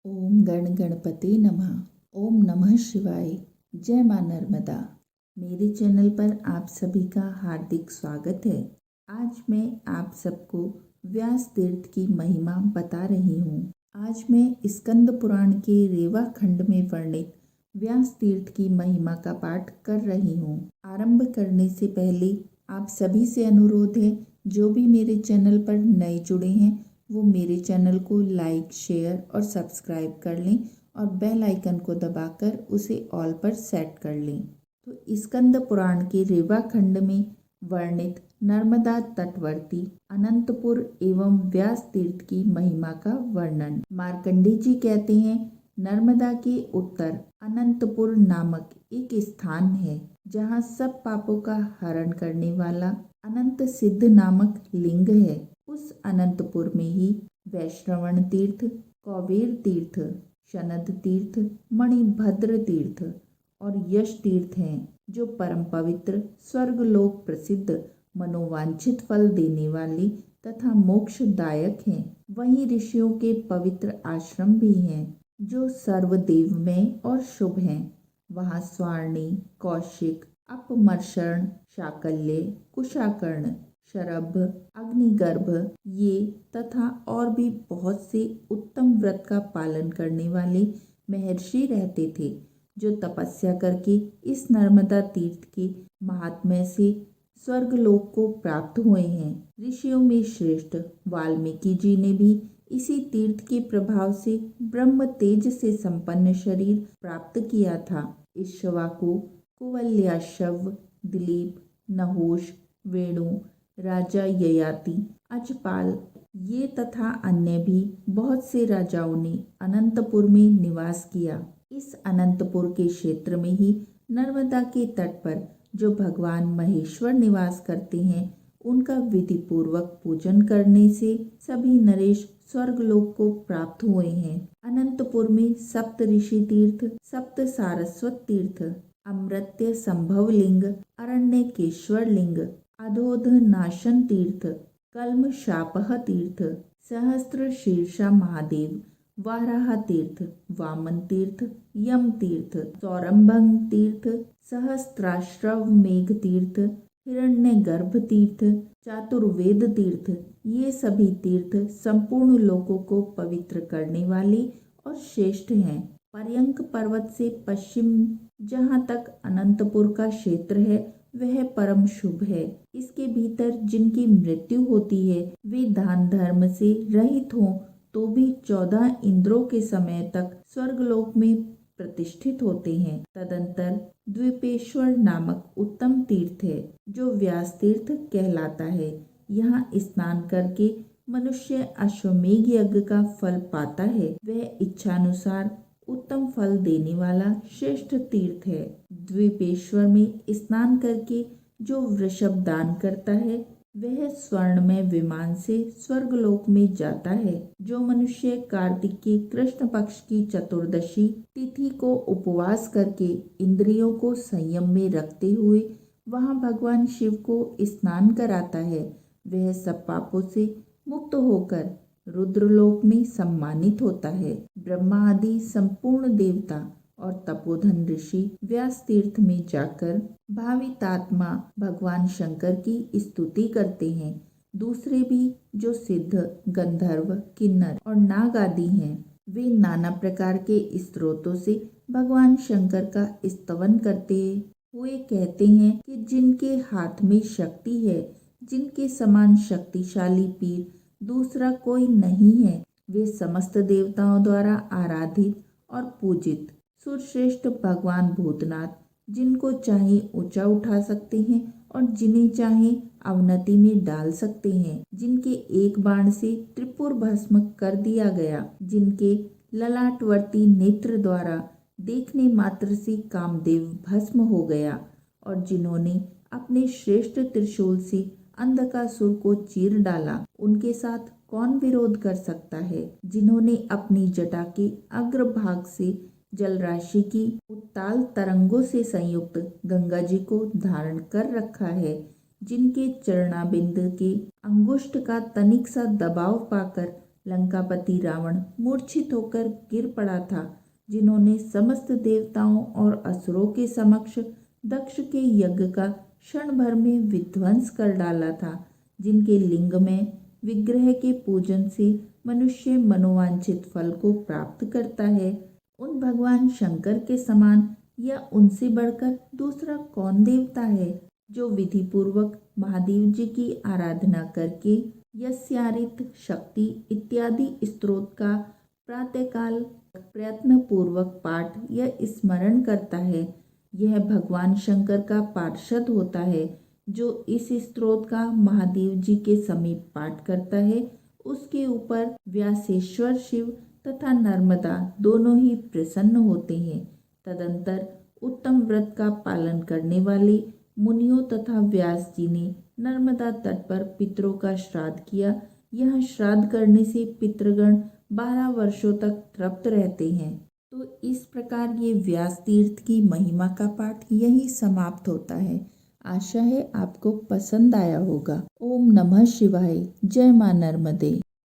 ओम गण गणपति नमः। ओम नमः शिवाय। जय मां नर्मदा। मेरे चैनल पर आप सभी का हार्दिक स्वागत है। आज मैं आप सबको व्यास तीर्थ की महिमा बता रही हूँ। आज मैं स्कंद पुराण के रेवा खंड में वर्णित व्यास तीर्थ की महिमा का पाठ कर रही हूँ। आरंभ करने से पहले आप सभी से अनुरोध है, जो भी मेरे चैनल पर नए जुड़े हैं वो मेरे चैनल को लाइक, शेयर और सब्सक्राइब कर लें और बेल आइकन को दबाकर उसे ऑल पर सेट कर लें। तो स्कंद पुराण के रेवा खंड में वर्णित नर्मदा तटवर्ती अनंतपुर एवं व्यास तीर्थ की महिमा का वर्णन। मार्कंडेय जी कहते हैं, नर्मदा के उत्तर अनंतपुर नामक एक स्थान है, जहाँ सब पापों का हरण करने वाला अनंत सिद्ध नामक लिंग है। उस अनंतपुर में ही वैश्रवण तीर्थ, कौबेर तीर्थ, शनद तीर्थ, मणिभद्र तीर्थ और यश तीर्थ हैं, जो परम पवित्र, स्वर्गलोक प्रसिद्ध, मनोवांछित फल देने वाले तथा मोक्षदायक हैं। वहीं ऋषियों के पवित्र आश्रम भी हैं, जो सर्वदेवमय और शुभ हैं। वहाँ स्वार्णी, कौशिक, अपमर्षण, शाकल्य, कुशाकर्ण, शरभ, अग्निगर्भ ये तथा और भी बहुत से उत्तम व्रत का पालन करने वाले महर्षि रहते थे, जो तपस्या करके इस नर्मदा तीर्थ के महात्म्य से स्वर्गलोक को प्राप्त हुए हैं। ऋषियों में श्रेष्ठ वाल्मीकि जी ने भी इसी तीर्थ के प्रभाव से ब्रह्म तेज से संपन्न शरीर प्राप्त किया था। इक्ष्वाकु, कुवलयाशव, दिलीप, नहुष, वेणु, राजा ययाति, अजपाल ये तथा अन्य भी बहुत से राजाओं ने अनंतपुर में निवास किया। इस अनंतपुर के क्षेत्र में ही नर्मदा के तट पर जो भगवान महेश्वर निवास करते हैं, उनका विधि पूर्वक पूजन करने से सभी नरेश स्वर्गलोक को प्राप्त हुए हैं। अनंतपुर में सप्त ऋषि तीर्थ, सप्त सारस्वत तीर्थ, अमृत्य संभव लिंग, अरण्यकेश्वर लिंग, अधोध नाशन तीर्थ, कल्म शापह तीर्थ, सहस्त्र शीर्षा महादेव, वाराह तीर्थ, वामन तीर्थ, यम तीर्थ, सौरंभंग तीर्थ, सहस्त्राश्रव मेघ तीर्थ, हिरण्यगर्भ तीर्थ, चातुर्वेद तीर्थ ये सभी तीर्थ संपूर्ण लोकों को पवित्र करने वाले और श्रेष्ठ हैं। पर्यंक पर्वत से पश्चिम जहाँ तक अनंतपुर का क्षेत्र है, वह परम शुभ है। इसके भीतर जिनकी मृत्यु होती है, वे दान धर्म से रहित हों तो भी 14 इंद्रों के समय तक स्वर्गलोक में प्रतिष्ठित होते हैं। तदंतर द्वीपेश्वर नामक उत्तम तीर्थ है, जो व्यास तीर्थ कहलाता है। यहाँ स्नान करके मनुष्य अश्वमेघ यज्ञ का फल पाता है। वह इच्छानुसार उत्तम फल देने वाला श्रेष्ठ तीर्थ है। द्वीपेश्वर में स्नान करके जो वृषभ दान करता है, वह स्वर्णमय विमान से स्वर्गलोक में जाता है। जो मनुष्य कार्तिक के कृष्ण पक्ष की चतुर्दशी तिथि को उपवास करके इंद्रियों को संयम में रखते हुए वहां भगवान शिव को स्नान कराता है, वह सब पापों से मुक्त होकर रुद्रलोक में सम्मानित होता है। ब्रह्मा आदि संपूर्ण देवता और तपोधन ऋषि व्यास तीर्थ में जाकर भावितात्मा भगवान शंकर की स्तुति करते हैं। दूसरे भी जो सिद्ध, गंधर्व, किन्नर और नाग आदि हैं, वे नाना प्रकार के स्तोत्रों से भगवान शंकर का स्तवन करते हुए कहते हैं कि जिनके हाथ में शक्ति है, जिनके समान शक्तिशाली पीर दूसरा कोई नहीं है, वे समस्त देवताओं द्वारा आराधित और पूजित सुरश्रेष्ठ भगवान भूतनाथ, जिनको चाहे ऊंचा उठा सकते हैं और जिन्हें चाहे अवनति में डाल सकते हैं, जिनके एक बाण से त्रिपुर भस्म कर दिया गया, जिनके ललाटवर्ती नेत्र द्वारा देखने मात्र से कामदेव भस्म हो गया और जिन्होंने अपने श्रेष्ठ त्रिशूल से अंधकासुर को चीर डाला, उनके साथ कौन विरोध कर सकता है। जिन्होंने अपनी जटा के अग्रभाग से जलराशि की उत्ताल तरंगों से संयुक्त गंगा जी को धारण कर रखा है, जिनके चरणाबिंद के अंगुष्ठ का तनिक सा दबाव पाकर लंकापति रावण मूर्छित होकर गिर पड़ा था, जिन्होंने समस्त देवताओं और असुरों के समक्ष दक्ष के यज्ञ का क्षण भर में विध्वंस कर डाला था, जिनके लिंग में विग्रह के पूजन से मनुष्य मनोवांछित फल को प्राप्त करता है। उन भगवान शंकर के समान या उनसे बढ़कर दूसरा कौन देवता है जो विधि पूर्वक महादेव जी की आराधना करके यस्यारित शक्ति इत्यादि स्तोत्र का प्रातःकाल प्रयत्न पूर्वक पाठ या स्मरण करता है। यह भगवान शंकर का पार्षद होता है। जो इस स्तोत्र का महादेव जी के समीप पाठ करता है, उसके ऊपर व्यासेश्वर शिव तथा नर्मदा दोनों ही प्रसन्न होते हैं। तदंतर उत्तम व्रत का पालन करने वाले मुनियों तथा व्यास जी ने नर्मदा तट पर पितरों का श्राद्ध किया। यह श्राद्ध करने से पितृगण 12 वर्षों तक तृप्त रहते हैं। तो इस प्रकार ये व्यास तीर्थ की महिमा का पाठ यही समाप्त होता है। आशा है आपको पसंद आया होगा। ओम नमः शिवाय। जय मां नर्मदे।